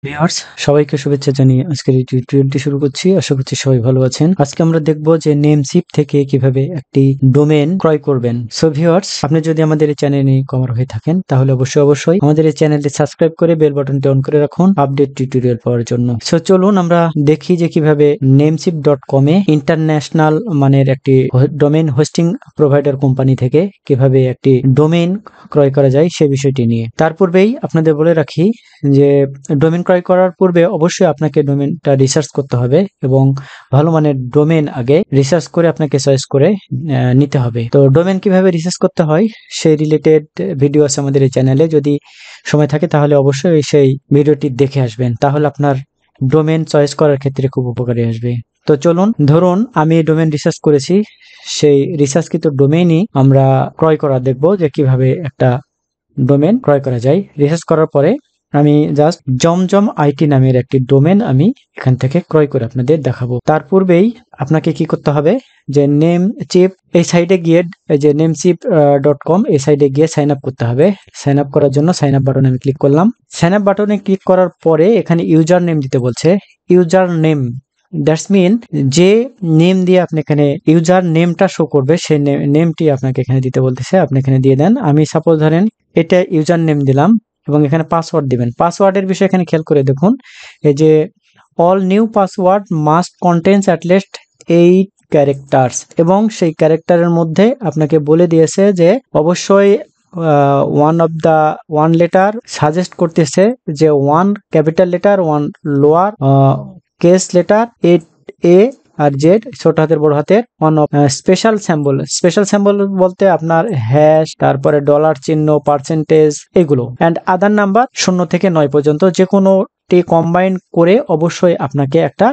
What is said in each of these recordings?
Viewers সবাইকে শুভেচ্ছা জানিয়ে আজকের এই টিউটোরিয়ালটি শুরু করছি। আশা করছি সবাই ভালো আছেন। আজকে আমরা দেখব যে নেমশিপ থেকে কিভাবে একটি ডোমেন ক্রয় করবেন। সো ভিউয়ার্স, আপনি যদি আমাদের এই চ্যানেলে কমার হয়ে থাকেন তাহলে অবশ্যই আমাদের এই চ্যানেলটি সাবস্ক্রাইব করে বেল বাটনটি অন করে রাখুন আপডেট টিউটোরিয়াল পাওয়ার জন্য। সো চলুন আমরা দেখি যে কিভাবে নেমশিপ.com এ ইন্টারন্যাশনাল মানের একটি ডোমেন হোস্টিং প্রোভাইডার কোম্পানি থেকে কিভাবে একটি ডোমেন ক্রয় করা যায় সে বিষয়টি নিয়ে। তার পূর্বেই আপনাদের বলে রাখি যে ডোমেন ক্রয় করার পূর্বে অবশ্যই আপনাকে ডোমেনটা রিসার্চ করতে হবে এবং ভালো মানের ডোমেন আগে রিসার্চ করে আপনাকে চয়েস করে নিতে হবে। তো ডোমেন কিভাবে রিসার্চ করতে হয় সেই রিলেটেড ভিডিও আছে আমাদের এই চ্যানেলে। যদি সময় থাকে তাহলে অবশ্যই সেই ভিডিওটি দেখে আসবেন, তাহলে আপনার ডোমেন চয়েস করার ক্ষেত্রে খুব উপকারী আসবে। তো চলুন, ধরুন আমি ডোমেন রিসার্চ করেছি, সেই রিসার্চকৃত ডোমেইনই আমরা ক্রয় করা দেখব যে কিভাবে একটা ডোমেন ক্রয় করা যায়। রিসার্চ করার পরে আমি জাস্ট জমজম আইটি নামের একটি ডোমেন আমি এখান থেকে ক্রয় করে আপনাদের দেখাবো। তার পূর্বেই আপনাকে কি করতে হবে যে নেমচিপ এই সাইডে গিয়ে যে নেমচিপ.com এই সাইডে গিয়ে সাইন আপ করতে হবে। সাইন আপ করার জন্য সাইন আপ বাটনে আমি ক্লিক করলাম। সাইন আপ বাটনে ক্লিক করার পরে এখানে ইউজার নেম দিতে বলছে। ইউজার নেম দ্যাটস মিন যে নেম দিয়ে আপনি এখানে ইউজার নেমটা শো করবে সেই নেমটি আপনাকে এখানে দিতে বলতেছে, আপনি এখানে দিয়ে দেন। আমি সাপোজ ধরেন এটা ইউজার নেম দিলাম এবং এখানে পাসওয়ার্ড দিবেন। পাসওয়ার্ডের বিষয় এখানে খেয়াল করে দেখুন, এই যে all new password must contains at least 8 characters, এবং সেই ক্যারেক্টারের মধ্যে আপনাকে বলে দিয়েছে যে অবশ্যই ওয়ান লেটার সাজেস্ট করতেছে যে 1 capital letter, 1 lower case letter, A আর জেড ছোট হাতের বড় হাতের, স্পেশাল স্যাম্বল বলতে আপনার হ্যাশ, তারপরে ডলার চিহ্ন, পার্সেন্টেজ, এগুলো অ্যান্ড আদার নাম্বার 0 থেকে 9 পর্যন্ত যে কোনোটি কম্বাইন করে অবশ্যই আপনাকে একটা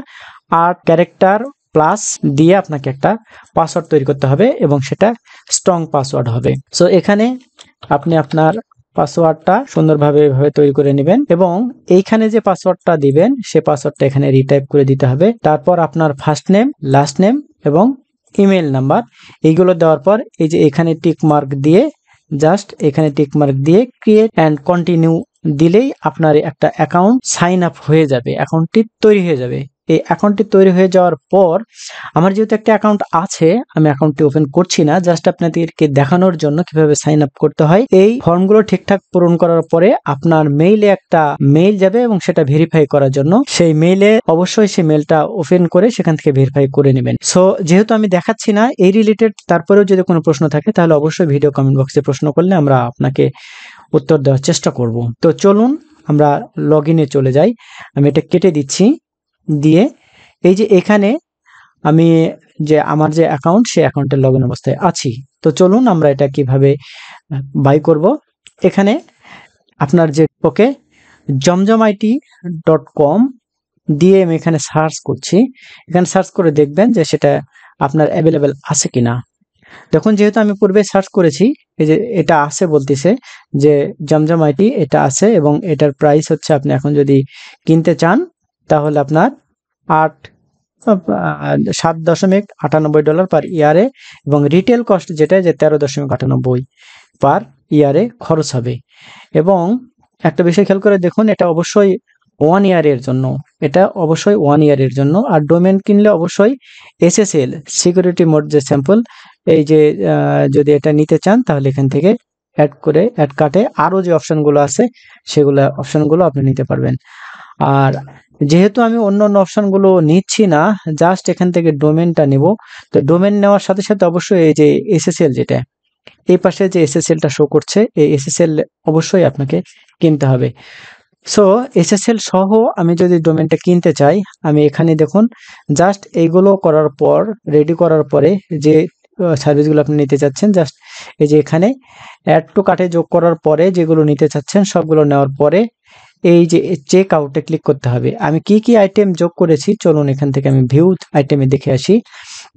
8 ক্যারেক্টার প্লাস দিয়ে আপনাকে একটা পাসওয়ার্ড তৈরি করতে হবে এবং সেটা স্ট্রং পাসওয়ার্ড হবে। সো এখানে আপনি আপনার পাসওয়ার্ডটা সুন্দরভাবে এভাবে তৈরি করে নেবেন এবং এইখানে যে পাসওয়ার্ডটা দিবেন সে পাসওয়ার্ডটা এখানে রিটাইপ করে দিতে হবে। তারপর আপনার ফার্স্ট নেম, লাস্ট নেম এবং ইমেল নাম্বার এইগুলো দেওয়ার পর এই যে এখানে টিক মার্ক দিয়ে জাস্ট এখানে টিক মার্ক দিয়ে ক্রিয়েট অ্যান্ড কন্টিনিউ দিলেই আপনার একটা অ্যাকাউন্ট সাইন আপ হয়ে যাবে, অ্যাকাউন্টটি তৈরি হয়ে যাবে। এই অ্যাকাউন্টটি তৈরি হয়ে যাওয়ার পর আমার যেহেতু একটা অ্যাকাউন্ট আছে, আমি অ্যাকাউন্টটি ওপেন করছি না, জাস্ট আপনাদেরকে দেখানোর জন্য কিভাবে সাইন আপ করতে হয়। এই ফর্মগুলো ঠিকঠাক পূরণ করার পরে আপনার মেইলে একটা মেইল যাবে এবং সেটা ভেরিফাই করার জন্য সেই মেইলে অবশ্যই সেই মেইলটা ওপেন করে সেখান থেকে ভেরিফাই করে নেবেন। সো যেহেতু আমি দেখাচ্ছি না এই রিলেটেড, তারপরেও যদি কোনো প্রশ্ন থাকে তাহলে অবশ্যই ভিডিও কমেন্ট বক্সে প্রশ্ন করলে আমরা আপনাকে উত্তর দেওয়ার চেষ্টা করব। তো চলুন আমরা লগ ইনে চলে যাই। আমি এটা কেটে দিচ্ছি, দিয়ে এই যে এখানে আমি যে আমার যে অ্যাকাউন্ট সেই অ্যাকাউন্টের লগ ইন অবস্থায় আছি। তো চলুন আমরা এটা কিভাবে বাই করব। এখানে আপনার যে ওকে জমজমআইটি.com দিয়ে আমি এখানে সার্চ করছি। এখানে সার্চ করে দেখবেন যে সেটা আপনার অ্যাভেলেবেল আছে কিনা। দেখুন যেহেতু আমি পূর্বে সার্চ করেছি, এই যে এটা আছে বলতেছে যে জমজম আইটি এটা আছে এবং এটার প্রাইস হচ্ছে, আপনি এখন যদি কিনতে চান তাহলে আপনার 7.98 ডলার পার ইয়ারে এবং রিটেল কস্ট যেটা যে 13.98 পার ইয়ারে খরচ হবে। এবং একটা বিষয় খেয়াল করে দেখুন, এটা অবশ্যই 1 ইয়ারের জন্য, এটা অবশ্যই 1 ইয়ারের জন্য। আর ডোমেন কিনলে অবশ্যই SSL সিকিউরিটি মোড যে স্যাম্পল, এই যে যদি এটা নিতে চান তাহলে এখান থেকে অ্যাড কাটে আরো যে অপশনগুলো আছে সেগুলো অপশনগুলো আপনি নিতে পারবেন। আর যেহেতু আমি অন্য অপশনগুলো নিচ্ছি না, জাস্ট এখান থেকে ডোমেনটা নিব। তো ডোমেন নেওয়ার সাথে সাথে অবশ্যই এই যে SSL যেটা এই পাশে যে SSLটা শো করছে, এই SSL অবশ্যই আপনাকে কিনতে হবে। সো SSL সহ আমি যদি ডোমেনটা কিনতে চাই, আমি এখানে দেখুন জাস্ট এইগুলো করার পর, রেডি করার পরে যে সার্ভিসগুলো আপনি নিতে চাচ্ছেন, জাস্ট এই যে এখানে অ্যাড টু কার্টে যোগ করার পরে যেগুলো নিতে চাচ্ছেন সবগুলো নেওয়ার পরে এই যে চেক আউটে ক্লিক করতে হবে। আমি কি কি আইটেম যোগ করেছি চলুন এখান থেকে আমি ভিউ আইটেমে দেখে আসি।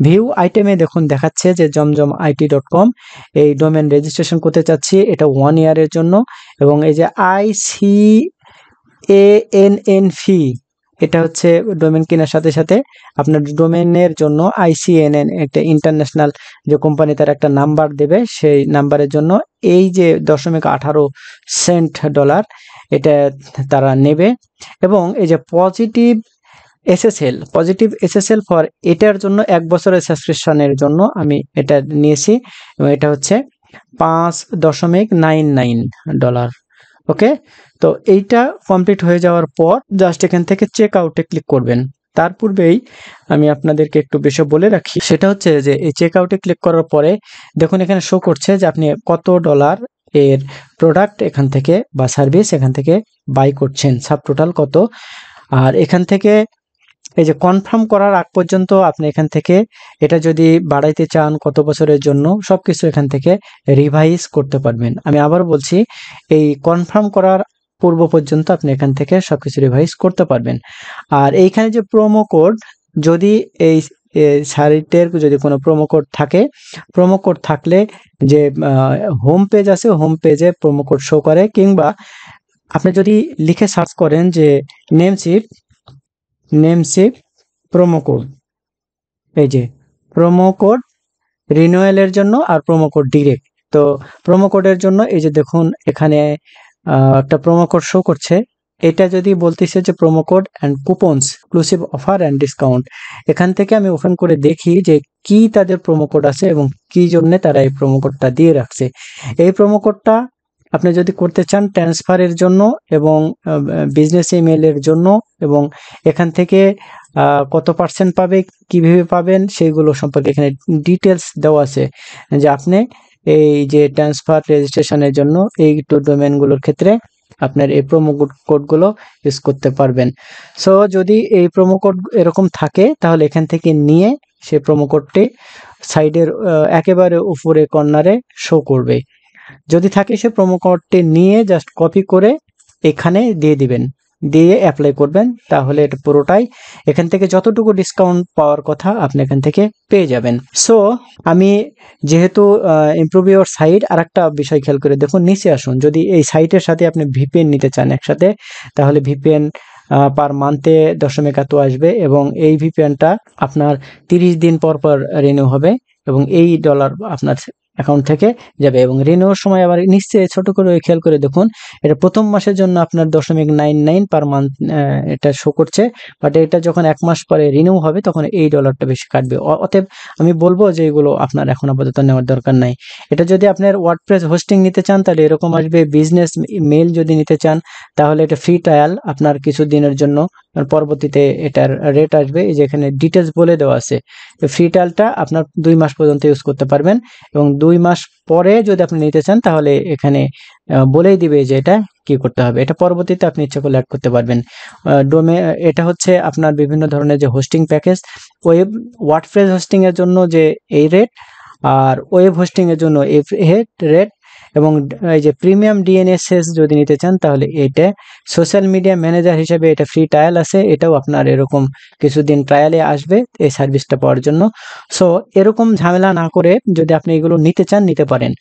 ভিউ আইটেমে দেখুন দেখাচ্ছে যে জমজমআইটি.com এই ডোমেন রেজিস্ট্রেশন করতে চাচ্ছি, এটা 1 ইয়ারের জন্য। এবং এই যে ICANN ফি, এটা হচ্ছে ডোমেন কেনার সাথে সাথে আপনার ডোমেনের জন্য ICANN একটা ইন্টারন্যাশনাল যে কোম্পানি তার একটা নাম্বার দেবে, সেই নাম্বারের জন্য এই যে $0.18 ডলার এটা তারা নেবে। এবং এই যে পজিটিভ এসএসএল ফর এটার জন্য 1 বছরের সাবস্ক্রিপশনের জন্য আমি এটা নিয়েছি এবং এটা হচ্ছে $5.99। ওকে, তো এইটা কমপ্লিট হয়ে যাওয়ার পর জাস্ট এখান থেকে চেক আউটে ক্লিক করবেন। তার পূর্বেই আমি আপনাদেরকে একটু বিষয় বলে রাখি, সেটা হচ্ছে যে এই চেক আউটে ক্লিক করার পরে দেখুন এখানে শো করছে যে আপনি কত ডলার এর প্রোডাক্ট এখান থেকে বা সার্ভিস এখান থেকে বাই করছেন, সাব টোটাল কত। আর এখান থেকে এই যে কনফার্ম করার আগ পর্যন্ত আপনি এখান থেকে এটা যদি বাড়াইতে চান কত বছরের জন্য সবকিছু এখান থেকে রিভাইজ করতে পারবেন। আমি আবার বলছি, এই কনফার্ম করার পূর্ব পর্যন্ত আপনি এখান থেকে সবকিছু রিভাইজ করতে পারবেন। আর এইখানে যে প্রোমো কোড, যদি এই সাইটের যদি কোনো প্রোমো কোড থাকে, প্রোমো কোড থাকলে যে হোম পেজ আছে হোম পেজে প্রোমো কোড শো করে, কিংবা আপনি যদি লিখে সার্চ করেন যে নেমসিপ প্রোমো কোড, এই যে প্রোমো কোড রিনিউয়ালের জন্য আর প্রোমো কোড ডিরেক্ট। তো প্রোমো কোডের জন্য এই যে দেখুন এখানে একটা প্রোমো কোড শো করছে, এটা যদি বলতেছে যে promo code and coupons exclusive offer and discount, এখান থেকে আমি ওপেন করে দেখি যে কি তাদের প্রোমো কোড আছে এবং কি জন্য তারা এই প্রোমো কোডটা দিয়ে রাখছে। এই প্রোমো কোডটা আপনি যদি করতে চান ট্রান্সফারের জন্য এবং বিজনেস ইমেইলের জন্য, এবং এখান থেকে কত পার্সেন্ট পাবে, কিভাবে পাবেন সেইগুলো সম্পর্কে এখানে ডিটেলস দেওয়া আছে, যে আপনি এই যে ট্রান্সফার রেজিস্ট্রেশনের জন্য এই ডোমেনগুলোর ক্ষেত্রে আপনার এই প্রোমো কোডগুলো ইউজ করতে পারবেন। সো যদি এই প্রোমো কোড এরকম থাকে তাহলে এখান থেকে নিয়ে সেই প্রোমো কোডটি সাইডের একেবারে উপরে কর্নারে শো করবে। যদি থাকে সে প্রোমো কোডটি নিয়ে জাস্ট কপি করে এখানে দিয়ে দিবেন, দিয়ে অ্যাপ্লাই করবেন, তাহলে এটা পুরোটাই এখান থেকে যতটুকু ডিসকাউন্ট পাওয়ার কথা আপনি এখান থেকে পেয়ে যাবেন। সো আমি যেহেতু ইমপ্রুভ ইউর সাইট, আর একটা বিষয় খেয়াল করে দেখুন, নিচে আসুন, যদি এই সাইটের সাথে আপনি ভিপিএন নিতে চান একসাথে, তাহলে ভিপিএন পার মান্থে $.এত আসবে এবং এই ভিপিএনটা আপনার 30 দিন পর পর রিনিউ হবে এবং এই ডলার আপনার অ্যাকাউন্ট থেকে যাবে। এবং রিনিউর সময় আবার নিশ্চয়ই ছোট করে খেয়াল করে দেখুন, এটা প্রথম মাসের জন্য আপনার $.99 পার মান্থ এটা শো করছে, বাট এটা যখন 1 মাস পরে রিনিউ হবে তখন এই ডলারটা বেশি কাটবে। অতএব আমি বলবো যে এগুলো আপনার এখন আপাতত নেওয়ার দরকার নাই। এটা যদি আপনার ওয়ার্ডপ্রেস হোস্টিং নিতে চান তাহলে এরকম আসবে, বিজনেস মেইল যদি নিতে চান তাহলে এটা ফ্রি ট্রায়াল আপনার কিছু দিনের জন্য, পরবর্তীতে এটার রেট আসবে, এই যে এখানে ডিটেলস বলে দেওয়া আছে। ফ্রি ট্রায়ালটা আপনার 2 মাস পর্যন্ত ইউজ করতে পারবেন এবং 2 মাস পরে যদি আপনি নিতে চান তাহলে এখানে বলেই দিবে যে এটা কি করতে হবে, এটা পরবর্তীতে আপনি ইচ্ছা করলে অ্যাড করতে পারবেন। এটা হচ্ছে আপনার বিভিন্ন ধরনের যে হোস্টিং প্যাকেজ, ওয়ার্ডপ্রেস হোস্টিং এর জন্য যে এই রেট, আর ওয়েব হোস্টিং এর জন্য এই রেট, এবং এই যে প্রিমিয়াম ডিএনএসএস যদি নিতে চান তাহলে এটা, সোশ্যাল মিডিয়া ম্যানেজার হিসেবে এটা ফ্রি ট্রায়াল আছে, এটাও আপনার এরকম কিছুদিন ট্রায়ালে আসবে এই সার্ভিসটা পাওয়ার জন্য। সো এরকম ঝামেলা না করে যদি আপনি এগুলো নিতে চান নিতে পারেন।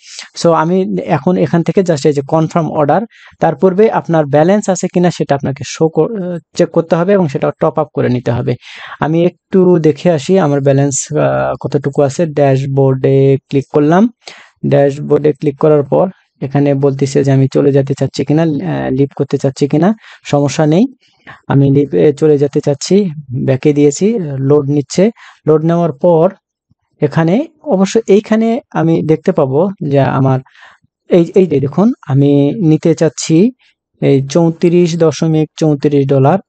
সো আমি এখন এখান থেকে জাস্ট এই যে কনফার্ম অর্ডার, তার পূর্বে আপনার ব্যালেন্স আছে কিনা সেটা আপনাকে চেক করতে হবে এবং সেটা টপ আপ করে নিতে হবে। আমি একটু দেখে আসি আমার ব্যালেন্স কতটুকু আছে। ড্যাশবোর্ডে ক্লিক করলাম, ড্যাশবোর্ডে ক্লিক করার পর এখানে বলতেছে যে আমি চলে যেতে চাচ্ছি কিনা, লিভ করতে চাচ্ছি কিনা। সমস্যা নেই, আমি লিভে চলে যেতে চাচ্ছি, ব্যাকে দিয়েছি, লোড নিচ্ছে। লোড নেওয়ার পর এখানে অবশ্য এইখানে আমি দেখতে পাবো যে আমার এই যে দেখুন আমি নিতে চাচ্ছি এই $34.34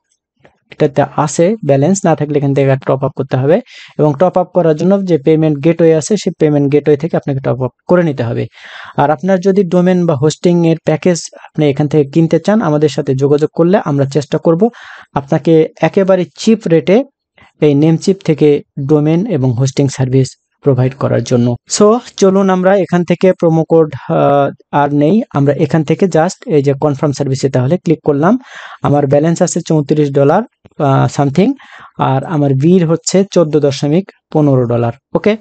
এটাতে আছে। ব্যালেন্স না থাকলে এখান থেকে টপ আপ করতে হবে এবং টপ আপ করার জন্য যে পেমেন্ট গেটওয়ে আছে সেই পেমেন্ট গেটওয়ে থেকে আপনাকে টপ আপ করে নিতে হবে। আর আপনার যদি ডোমেন বা হোস্টিং এর প্যাকেজ আপনি এখান থেকে কিনতে চান, আমাদের সাথে যোগাযোগ করলে আমরা চেষ্টা করব আপনাকে একেবারে চিপ রেটে এই নেমচিপ থেকে ডোমেন এবং হোস্টিং সার্ভিস প্রোভাইড করার জন্য। সো চলুন আমরা এখান থেকে প্রোমো কোড আর নেই, আমরা এখান থেকে জাস্ট এই যে কনফার্ম সার্ভিসে তাহলে ক্লিক করলাম। আমার ব্যালেন্স আছে $34 সামথিং, আর আমার বিল হচ্ছে $14.15। ওকে,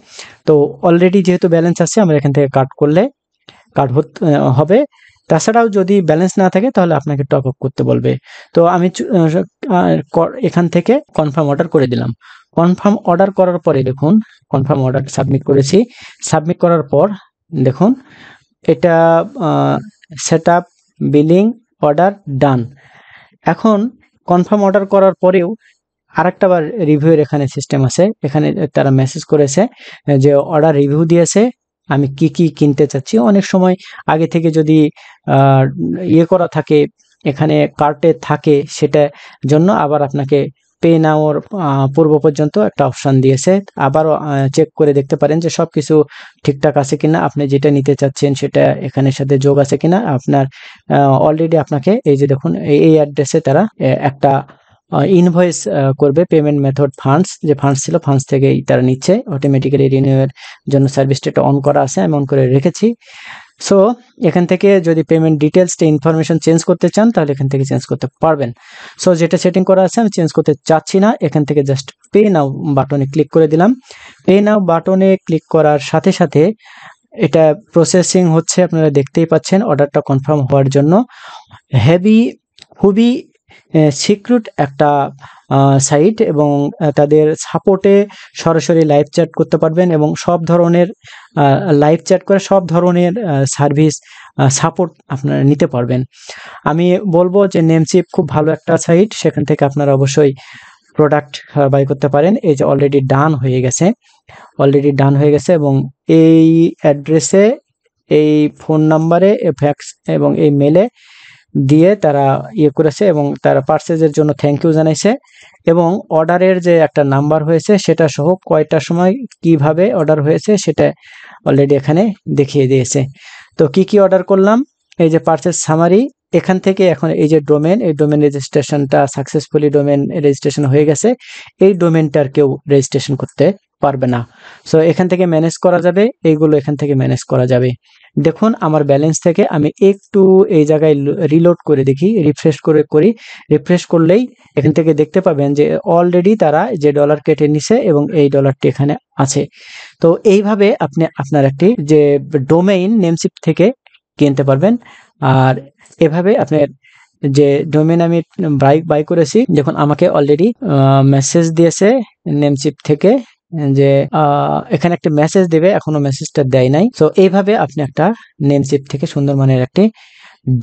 তো অলরেডি যেহেতু ব্যালেন্স আছে আমরা এখান থেকে কাট হবে। তাছাড়াও যদি ব্যালেন্স না থাকে তাহলে আপনাকে টপ আপ করতে বলবে। তো আমি এখান থেকে কনফার্ম অর্ডার করে দিলাম। কনফার্ম অর্ডার করার পরে দেখুন, কনফার্ম অর্ডার সাবমিট করেছি। সাবমিট করার পর দেখুন এটা সেটআপ, বিলিং অর্ডার ডান। এখন কনফার্ম অর্ডার করার পরেও আরেকটা বার রিভিউয়ের এখানে সিস্টেম আছে, এখানে তারা মেসেজ করেছে যে অর্ডার রিভিউ দিয়েছে, আমি কি কি কিনতে চাচ্ছি। অনেক সময় আগে থেকে যদি ইয়ে করা থাকে, এখানে কার্টে থাকে, সেটা জন্য আবার আপনাকে পে নাওর পূর্ব পর্যন্ত একটা অপশন দিয়েছে। আবারও চেক করে দেখতে পারেন যে সবকিছু ঠিকঠাক আছে কিনা, আপনি যেটা নিতে চাচ্ছেন সেটা এখানের সাথে যোগ আছে কিনা। আপনার অলরেডি আপনাকে এই যে দেখুন এই অ্যাড্রেসে তারা একটা ইনভয়েস করবে, পেমেন্ট মেথড ফান্ডস, যে ফান্ডস ছিল ফান্ডস থেকেই তারা নিচ্ছে। অটোমেটিক্যালি রিনিউয়ের জন্য সার্ভিসটা অন করা আছে, আমি অন করে রেখেছি। সো এখান থেকে যদি পেমেন্ট ডিটেলসটা ইনফরমেশন চেঞ্জ করতে চান তাহলে এখান থেকে চেঞ্জ করতে পারবেন। সো যেটা সেটিং করা আছে আমি চেঞ্জ করতে চাচ্ছি না, এখান থেকে জাস্ট পে নাও বাটনে ক্লিক করে দিলাম। পে নাও বাটনে ক্লিক করার সাথে সাথে এটা প্রসেসিং হচ্ছে, আপনারা দেখতেই পাচ্ছেন অর্ডারটা কনফার্ম হওয়ার জন্য। খুবই সিক্রেট একটা সাইট, এবং তাদের সাপোর্টে সরাসরি লাইভ চ্যাট করতে পারবেন, এবং সব ধরনের লাইভ চ্যাট করে সব ধরনের সার্ভিস সাপোর্ট আপনারা নিতে পারবেন। আমি বলবো যে নেমচিপ খুব ভালো একটা সাইট, সেখান থেকে আপনারা অবশ্যই প্রোডাক্ট বাই করতে পারেন। এই যে অলরেডি ডান হয়ে গেছে, এবং এই অ্যাড্রেসে, এই ফোন নাম্বারে, ফ্যাক্স এবং এই মেলে দিয়ে তারা ইয়ে করেছে, এবং তারা পারচেজের জন্য থ্যাংক ইউ জানাইছে, এবং অর্ডারের যে একটা নাম্বার হয়েছে সেটা সহ কয়টার সময় কিভাবে অর্ডার হয়েছে সেটা অলরেডি এখানে দেখিয়ে দিয়েছে। তো কি অর্ডার করলাম, এই যে পারচেজ সামারি, এখান থেকে এখন এই যে ডোমেন, এই ডোমেন রেজিস্ট্রেশনটা সাকসেসফুলি ডোমেন রেজিস্ট্রেশন হয়ে গেছে। এই ডোমেনটার কেউ রেজিস্ট্রেশন করতে পারবে না। সো এখান থেকে ম্যানেজ করা যাবে, এইগুলো এখান থেকে ম্যানেজ করা যাবে। দেখুন আমার ব্যালেন্স থেকে আমি একটু এই জায়গায় রিলোড করে দেখি, রিফ্রেশ করলেই এখান থেকে দেখতে পাবেন যে অলরেডি তারা যে ডলার কেটে নিছে এবং এই ডলারটি এখানে আছে। তো এইভাবে আপনি আপনার একটি যে ডোমেইন নেমচিপ থেকে কিনতে পারবেন। আর এভাবে আপনার যে ডোমেইন আমি বাই করেছি, দেখুন আমাকে অলরেডি মেসেজ দিয়েছে নেমচিপ থেকে যে এখানে একটা মেসেজ দেবে, এখনো মেসেজটা দেয় নাই। তো এইভাবে আপনি একটা নেমচিপ থেকে সুন্দর মানের একটি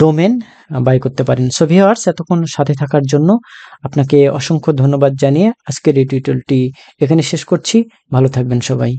ডোমেন বাই করতে পারেন। সো ভিউয়ার্স, এতক্ষণ সাথে থাকার জন্য আপনাকে অসংখ্য ধন্যবাদ জানিয়ে আজকের এই টিউটোরিয়ালটি এখানে শেষ করছি। ভালো থাকবেন সবাই।